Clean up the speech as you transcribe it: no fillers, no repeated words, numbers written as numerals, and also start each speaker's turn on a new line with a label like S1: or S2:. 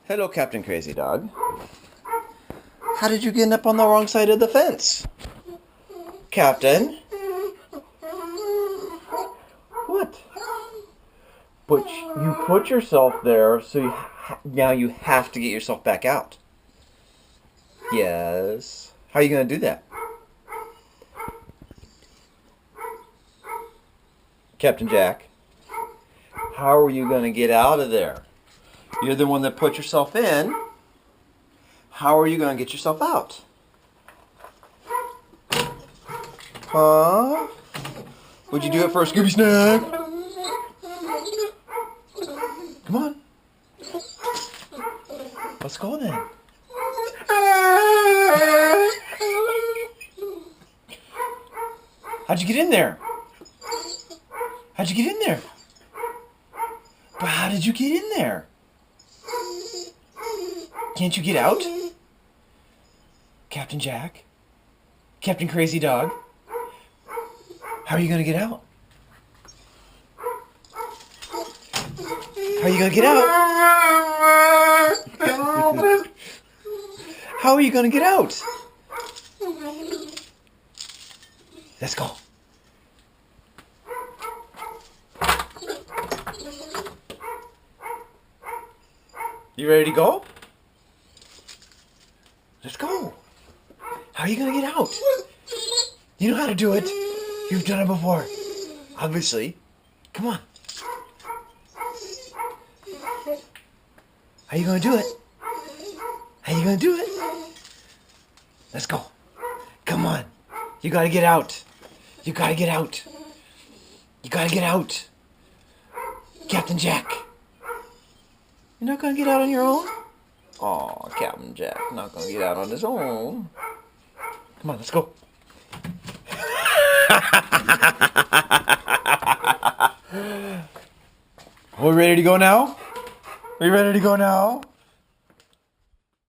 S1: Hello, Captain Crazy Dog. How did you get up on the wrong side of the fence? Captain? What? But you put yourself there, so now you have to get yourself back out. Yes. How are you going to do that? Captain Jack, how are you going to get out of there? You're the one that put yourself in. How are you going to get yourself out? Huh? Would you do it for a Scooby Snack? Come on. Let's go then. How'd you get in there? How'd you get in there? But how did you get in there? Can't you get out? Captain Jack? Captain Crazy Dog? How are you going to get out? How are you going to get out? How are you going to get out? Let's go. You ready to go? Let's go. How are you going to get out? You know how to do it. You've done it before. Obviously. Come on. How are you going to do it? How are you going to do it? Let's go. Come on. You got to get out. You got to get out. You got to get out. Captain Jack. You're not going to get out on your own? Aw, Captain Jack, not going to get out on his own. Come on, let's go. Are we ready to go now? Are you ready to go now?